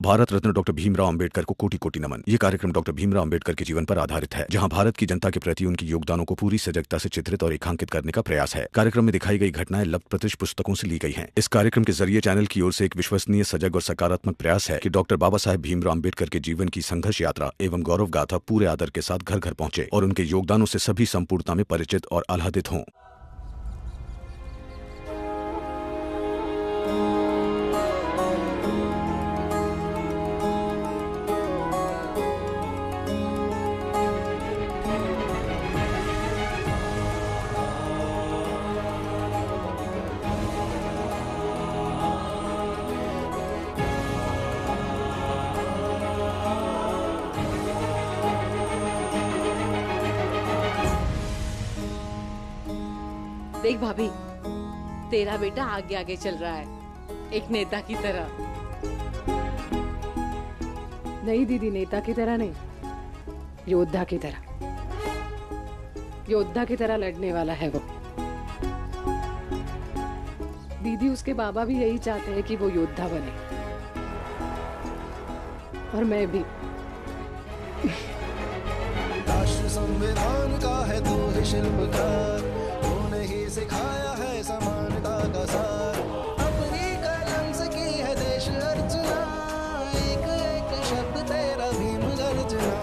Bharat Ratna doctor Bhimrao Ambedkar को कोटि कोटि नमन। ये कार्यक्रम डॉक्टर भीमराव अंबेडकर के जीवन पर आधारित है, जहां भारत की जनता के प्रति उनके योगदानों को पूरी सजगता से चित्रित और रेखांकित करने का प्रयास है। कार्यक्रम में दिखाई गई घटनाएं लब्ध प्रतिष्ठ पुस्तकों से ली गई हैं। इस कार्यक्रम के जरिए चैनल की ओर से एक विश्वसनीय, सजग और सकारात्मक प्रयास है कि डॉक्टर बाबा साहेब भीमराव अंबेडकर के जीवन की संघर्ष यात्रा एवं गौरव गाथा पूरे आदर के साथ घर घर पहुंचे और उनके योगदानों से सभी संपूर्णता में परिचित और आह्लादित हों। देख भाभी, तेरा बेटा आगे आगे चल रहा है, एक नेता की तरह। नहीं दीदी, नेता की तरह नहीं, योद्धा की तरह। योद्धा की तरह लड़ने वाला है वो। दीदी, उसके बाबा भी यही चाहते हैं कि वो योद्धा बने, और मैं भी। राष्ट्र संविधान का है तू ही शिल्पकार, सिखाया है समानता का सार, अपनी कलम से की है देश अर्चना, एक एक शब्द तेरा भीम गर्जना।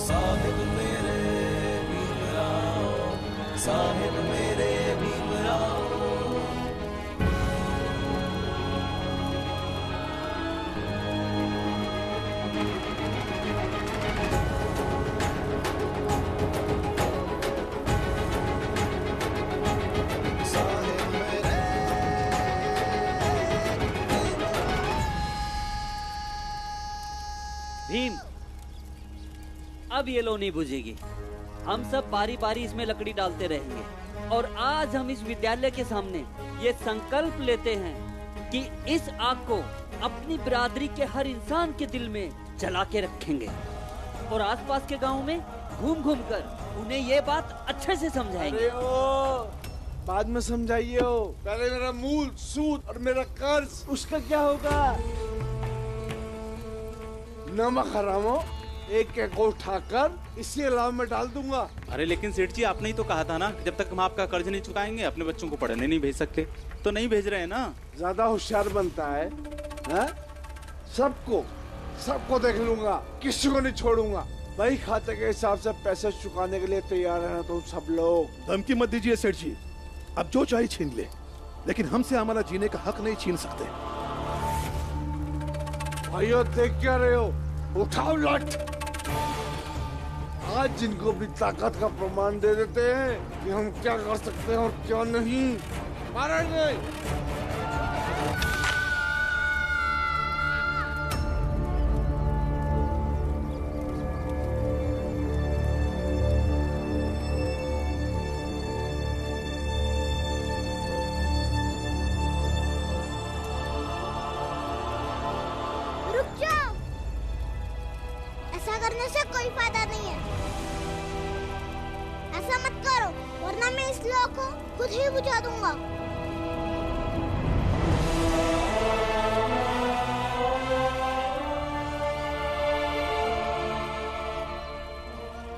साहिब मेरे भीमराव, साहिब मेरे भीमराव। भीम, अब ये लो नहीं बुझेगी। हम सब बारी बारी इसमें लकड़ी डालते रहेंगे और आज हम इस विद्यालय के सामने ये संकल्प लेते हैं कि इस आग को अपनी बिरादरी के हर इंसान के दिल में जला के रखेंगे और आसपास के गांव में घूम घूम कर उन्हें ये बात अच्छे से समझाएंगे। बाद में समझाइए हो, पहले मेरा मूल सूद और मेरा कर्ज, उसका क्या होगा? नमक हरामो, एक एक को उठाकर इसी अलाव में डाल दूंगा। अरे लेकिन सेठ जी, आपने ही तो कहा था ना, जब तक हम आपका कर्ज नहीं चुकाएंगे अपने बच्चों को पढ़ने नहीं भेज सकते। तो नहीं भेज रहे हैं ना। ज्यादा होशियार बनता है, सबको देख लूंगा, किसी को नहीं छोड़ूंगा। भाई खाते के हिसाब से पैसे चुकाने के लिए तैयार है तो सब लोग। धमकी मत दीजिए सेठ जी, अब जो चाहे छीन ले, लेकिन हमसे हमारा जीने का हक नहीं छीन सकते। भाइयों, देख क्या रहे हो? उठाओ लट। आज जिनको भी ताकत का प्रमाण दे देते हैं कि हम क्या कर सकते हैं और क्या नहीं। मारेंगे। करने से कोई फायदा नहीं है। ऐसा मत करो, वरना मैं इस लौ को खुद ही बुझा दूंगा।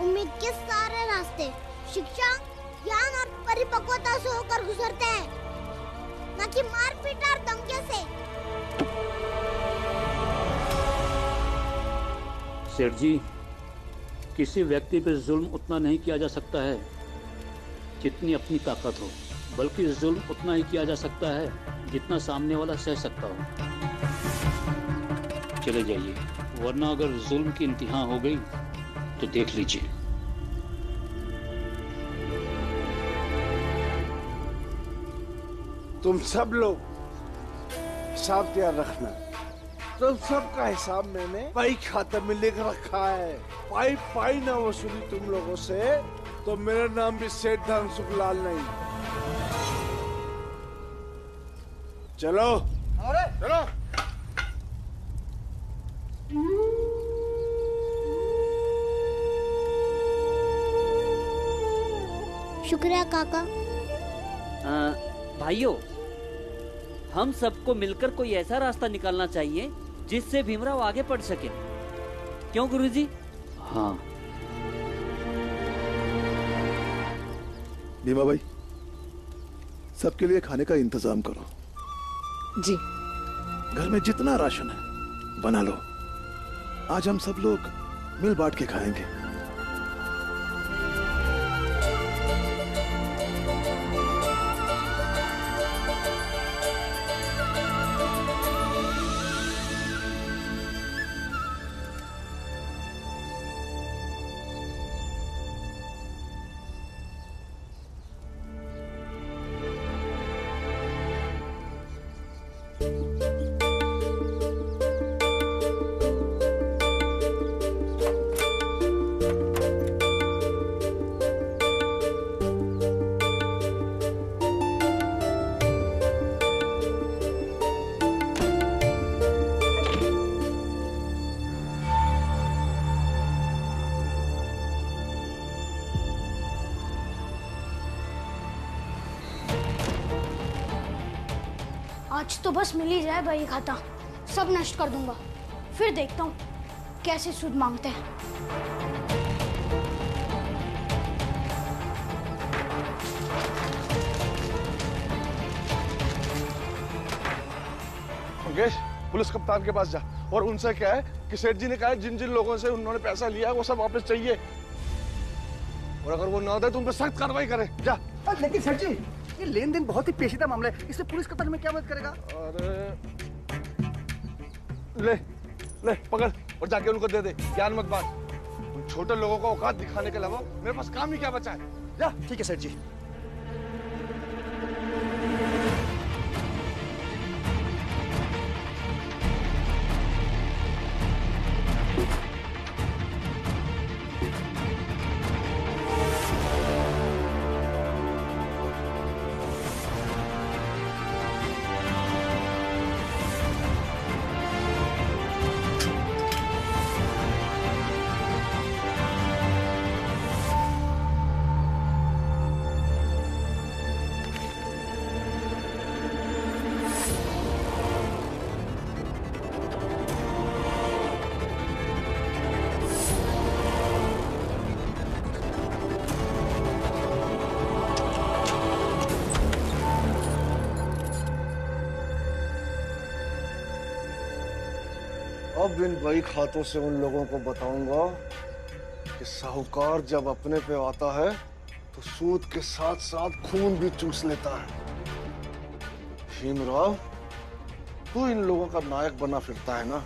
उम्मीद के सारे रास्ते शिक्षा, ज्ञान और परिपक्वता से होकर गुजरते हैं, न कि मारपीट और धमकियों से। सेठ जी, किसी व्यक्ति पर जुल्म उतना नहीं किया जा सकता है जितनी अपनी ताकत हो, बल्कि जुल्म उतना ही किया जा सकता है जितना सामने वाला सह सकता हो। चले जाइए, वरना अगर जुल्म की इंतहा हो गई तो देख लीजिए। तुम सब लोग हिसाब तैयार रखना। तो सबका हिसाब मैंने पाई खाते में लिख रखा है। पाई पाई ना वसूली तुम लोगों से तो मेरा नाम भी सेठ धनसुखलाल नहीं। चलो चलो। शुक्रिया काका। भाइयों, हम सबको मिलकर कोई ऐसा रास्ता निकालना चाहिए जिससे भीमराव आगे बढ़ सके। क्यों गुरुजी? हाँ। भीमा भाई, सबके लिए खाने का इंतजाम करो। जी। घर में जितना राशन है बना लो। आज हम सब लोग मिल बांट के खाएंगे। आज तो बस मिल ही जाए भाई खाता, सब नष्ट कर दूंगा। फिर देखता हूँ कैसे सूद मांगते हैं। मुकेश, पुलिस कप्तान के पास जा और उनसे क्या है कि सेठ जी ने कहा है जिन जिन लोगों से उन्होंने पैसा लिया वो सब वापस चाहिए, और अगर वो ना दे तो उन पर सख्त कार्रवाई करे। जा। लेकिन सेठ जी, ये लेन देन बहुत ही पेचीदा मामला है, इसमें पुलिस कप्तान में क्या मदद करेगा? अरे ले ले पकड़ और जाके उनको दे दे, ज्ञान मत बांट। उन छोटे लोगों को औकात दिखाने के अलावा मेरे पास काम ही क्या बचा है। जा। ठीक है सेठ जी। अब इन बई खातों से उन लोगों को बताऊंगा कि साहूकार जब अपने पे आता है तो सूद के साथ साथ खून भी चूस लेता है। भीमराव, तू इन लोगों का नायक बना फिरता है ना,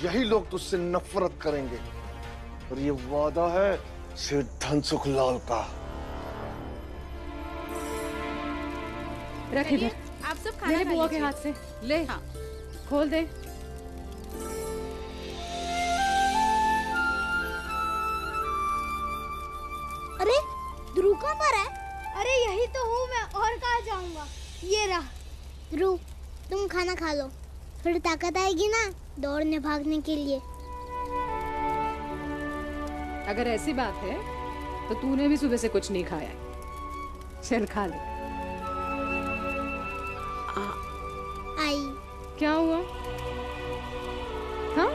यही लोग तुझसे नफरत करेंगे, और ये वादा है सेठ धनसुख लाल का। रख इधर। आप सब ले बुआ के हाथ से ले। हाँ। खोल दे। अरे ध्रुव कहाँ पर है? अरे यही तो हूँ मैं, और कहाँ जाऊँगा। ये रहा। ध्रुव, तुम खाना खा लो, फिर ताकत आएगी ना दौड़ने भागने के लिए। अगर ऐसी बात है तो तूने भी सुबह से कुछ नहीं खाया। चल खा ले। आई। क्या हुआ? हाँ?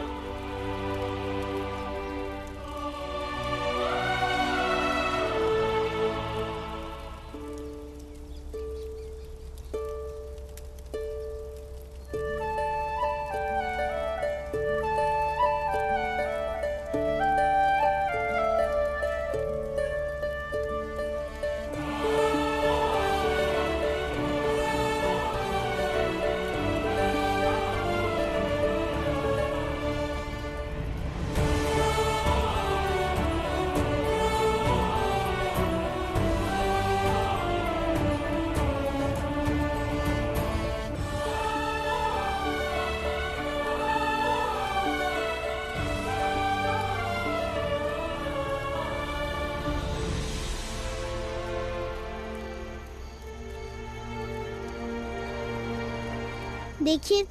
देखिए,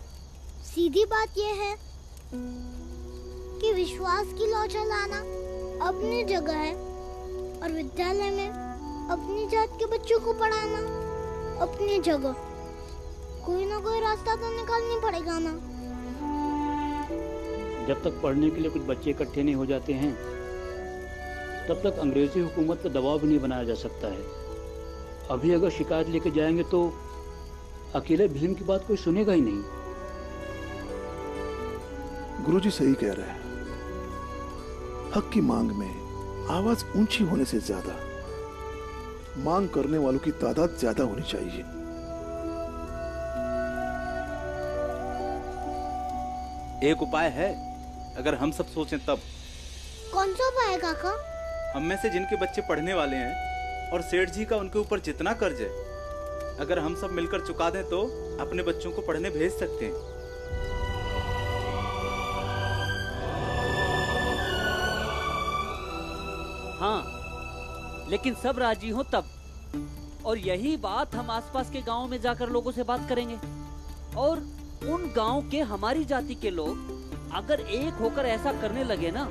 सीधी बात यह है कि विश्वास की लौ चलाना अपनी जगह है, और विद्यालय में अपनी जात के बच्चों को पढ़ाना अपनी जगह। कोई ना कोई रास्ता तो निकालनी पड़ेगा ना। जब तक पढ़ने के लिए कुछ बच्चे इकट्ठे नहीं हो जाते हैं तब तक अंग्रेजी हुकूमत पर दबाव भी नहीं बनाया जा सकता है। अभी अगर शिकायत लेके जाएंगे तो अकेले भीम की बात कोई सुनेगा ही नहीं। गुरुजी सही कह रहे हैं। हक की मांग में आवाज ऊंची होने से ज्यादा मांग करने वालों की तादाद ज्यादा होनी चाहिए। एक उपाय है, अगर हम सब सोचें तब। कौन सा उपाय है काका? हम में से जिनके बच्चे पढ़ने वाले हैं और सेठ जी का उनके ऊपर जितना कर्ज है, अगर हम सब मिलकर चुका दें तो अपने बच्चों को पढ़ने भेज सकते हैं। हाँ, लेकिन सब राजी हो तब। और यही बात हम आसपास के गांवों में जाकर लोगों से बात करेंगे। और उन गांव के हमारी जाति के लोग अगर एक होकर ऐसा करने लगे ना,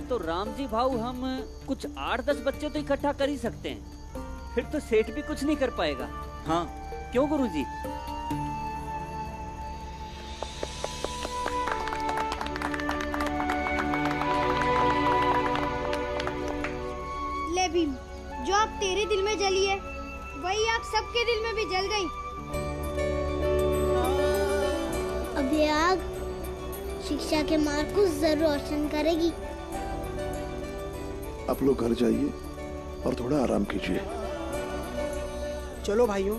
तो राम जी भाऊ हम कुछ 8-10 बच्चे तो इकट्ठा कर ही सकते हैं। फिर तो सेठ भी कुछ नहीं कर पाएगा। हाँ, क्यों गुरुजी? ले भीम, जो आप तेरे दिल में जली है वही आप सबके दिल में भी जल गई। अब ये आग शिक्षा के मार्ग को जरूर रोशन करेगी। आप लोग घर जाइए और थोड़ा आराम कीजिए। चलो भाइयों,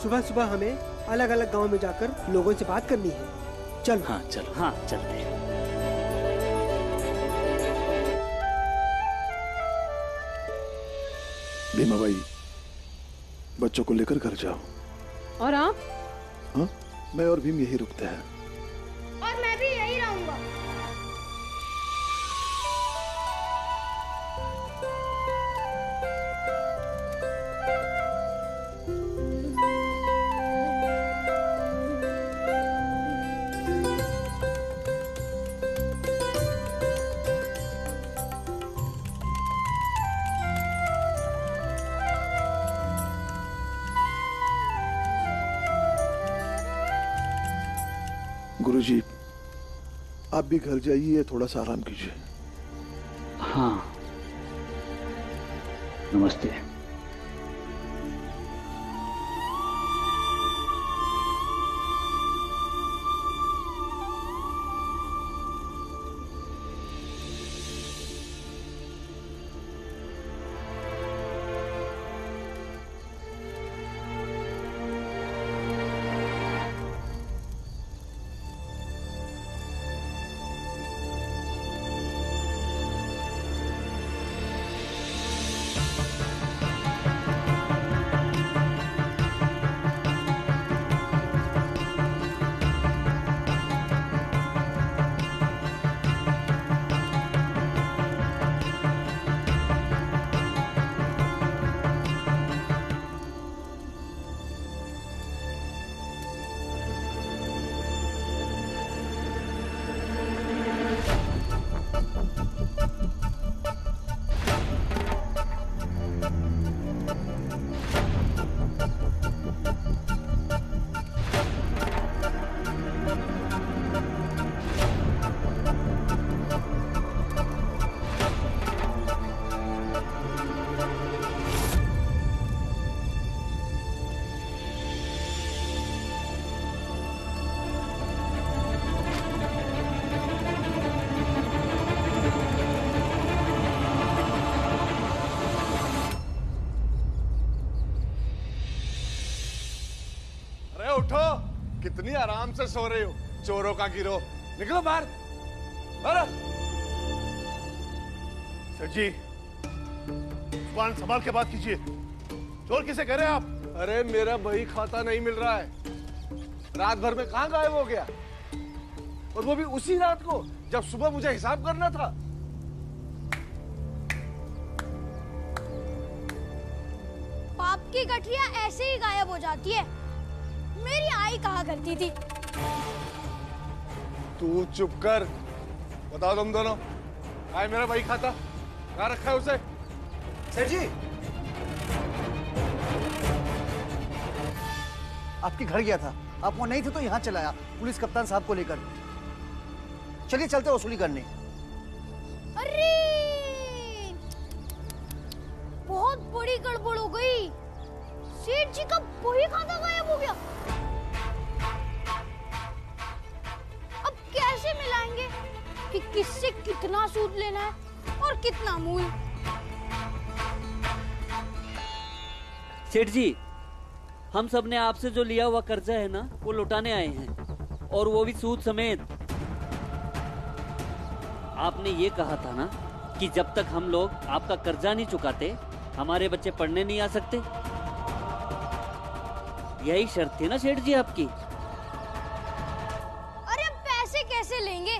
सुबह सुबह हमें अलग अलग गांव में जाकर लोगों से बात करनी है। चलो। हाँ चलो। हाँ चलते हैं। भीमा भाई, बच्चों को लेकर घर जाओ। और आप? हाँ, मैं और भीम यही रुकते हैं। और मैं भी यही रहूंगा। गुरुजी, आप भी घर जाइए, थोड़ा सा आराम कीजिए। हाँ, नमस्ते। उठो, कितनी आराम से सो रहे हो, चोरों का गिरोह। निकलो बाहर। अरे सर जी, जुबान संभाल के बात कीजिए। चोर किसे कह रहे हैं आप? अरे मेरा बही खाता नहीं मिल रहा है। रात भर में कहां गायब हो गया, और वो भी उसी रात को जब सुबह मुझे हिसाब करना था। पाप की गठरिया ऐसे ही गायब हो जाती है। मेरी आई कहा करती थी। तू चुप कर। बताओ तुम दोनों, आए मेरा बही खाता कहाँ रखा है उसे? सेठ जी, आपके घर गया था, आप वो नहीं थे तो यहाँ चला आया पुलिस कप्तान साहब को लेकर। चलिए चलते वसूली करने। अरे बहुत बड़ी गड़बड़ हो गई। सेठ जी का वही खाता गायब हो गया। अब कैसे मिलाएंगे कि किससे कितना सूद लेना है और कितना मूल? सेठ जी, हम सब ने आपसे जो लिया हुआ कर्जा है ना, वो लौटाने आए हैं, और वो भी सूद समेत। आपने ये कहा था ना कि जब तक हम लोग आपका कर्जा नहीं चुकाते हमारे बच्चे पढ़ने नहीं आ सकते। यही शर्त थी ना सेठ जी आपकी? अरे अब पैसे कैसे लेंगे?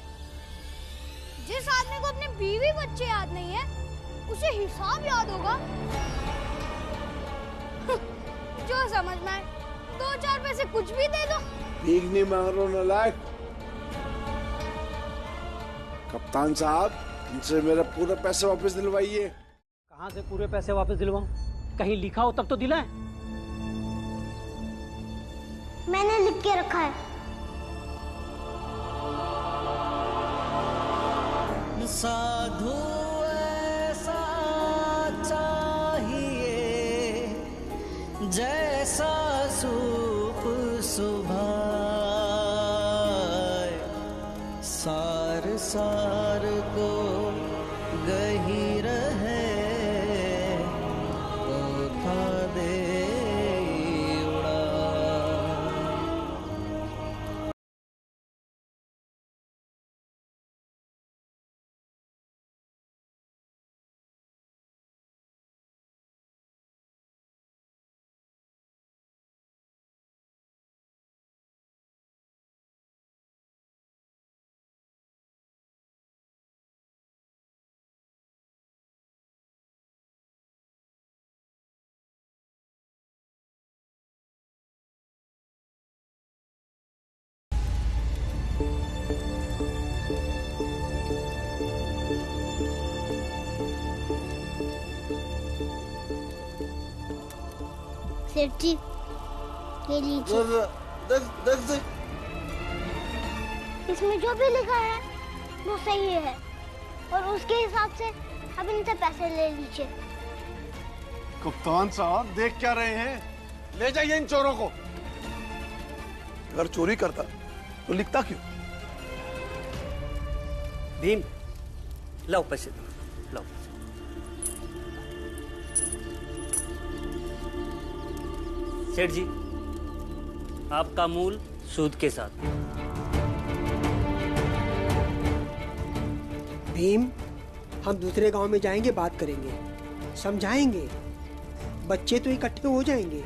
जिस आदमी को अपने बीवी बच्चे याद नहीं है उसे हिसाब याद होगा। जो समझ में आए, 2-4 पैसे कुछ भी दे दो। भीख नहीं मांग रहा नालायक। कप्तान साहब, इनसे मेरे पूरे पैसे वापस दिलवाइए। कहाँ से पूरे पैसे वापस दिलवाऊं? कहीं लिखा हो तब तो दिलाएं। मैंने लिख के रखा है। साधु ऐसा चाहिए जैसा सूप सुभाए, सार सार को गही रहे तो था दे उड़ा। सेठ जी, ये लीजिए। देख। इसमें जो भी लिखा है वो सही है और उसके हिसाब से अब इनसे पैसे ले लीजिए। कप्तान साहब, देख क्या रहे हैं? ले जाइए इन चोरों को। अगर चोरी करता तो लिखता क्यों? भीम, लाओ पैसे दो, लाओ। सेठ जी, आपका मूल सूद के साथ। भीम, हम दूसरे गांव में जाएंगे, बात करेंगे, समझाएंगे। बच्चे तो इकट्ठे हो जाएंगे,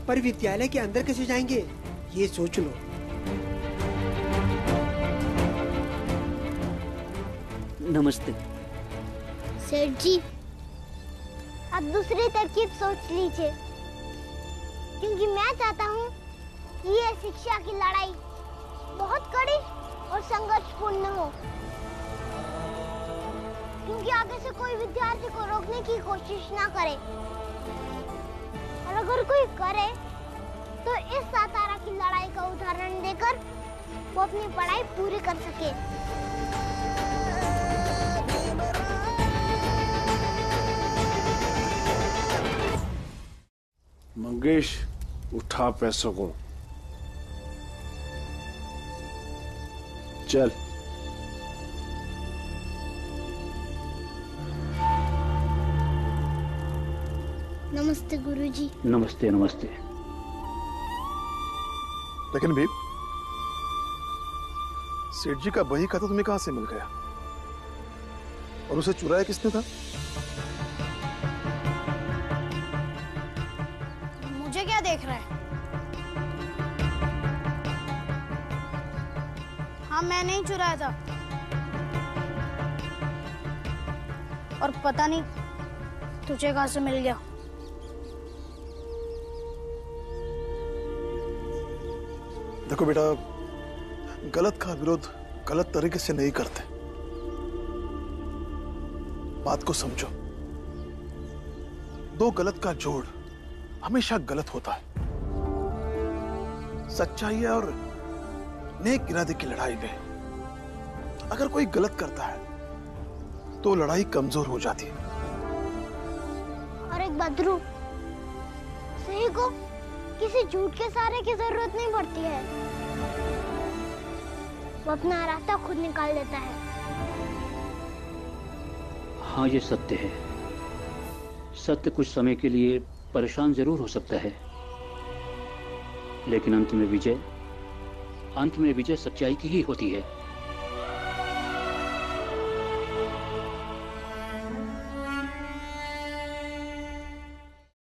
पर विद्यालय के अंदर कैसे जाएंगे ये सोच लो। नमस्ते। सेठ जी, अब दूसरी तरकीब सोच लीजिए, क्योंकि मैं चाहता हूँ कि ये शिक्षा की लड़ाई बहुत कड़ी और संघर्षपूर्ण हो, क्योंकि आगे से कोई विद्यार्थी को रोकने की कोशिश ना करे, और अगर कोई करे तो इस सातारा की लड़ाई का उदाहरण देकर वो अपनी पढ़ाई पूरी कर सके। मंगेश, उठा पैसों को, चल। नमस्ते गुरुजी। नमस्ते नमस्ते। लेकिन भीम, सेठ जी का बही खाता तुम्हें कहां से मिल गया? और उसे चुराया किसने था? मुझे क्या देख रहा है? हाँ, मैंने ही चुराया था, और पता नहीं तुझे कहां से मिल गया। देखो बेटा, गलत का विरोध गलत तरीके से नहीं करते। बात को समझो। दो गलत का जोड़ हमेशा गलत होता है। सच्चाई और नेक इरादे की लड़ाई में अगर कोई गलत करता है तो लड़ाई कमजोर हो जाती है। और एक बदरू, सही को किसी झूठ के सहारे की जरूरत नहीं पड़ती है, वो अपना रास्ता खुद निकाल लेता है। हाँ, ये सत्य है। सत्य कुछ समय के लिए परेशान जरूर हो सकता है, लेकिन अंत में विजय सच्चाई की ही होती है।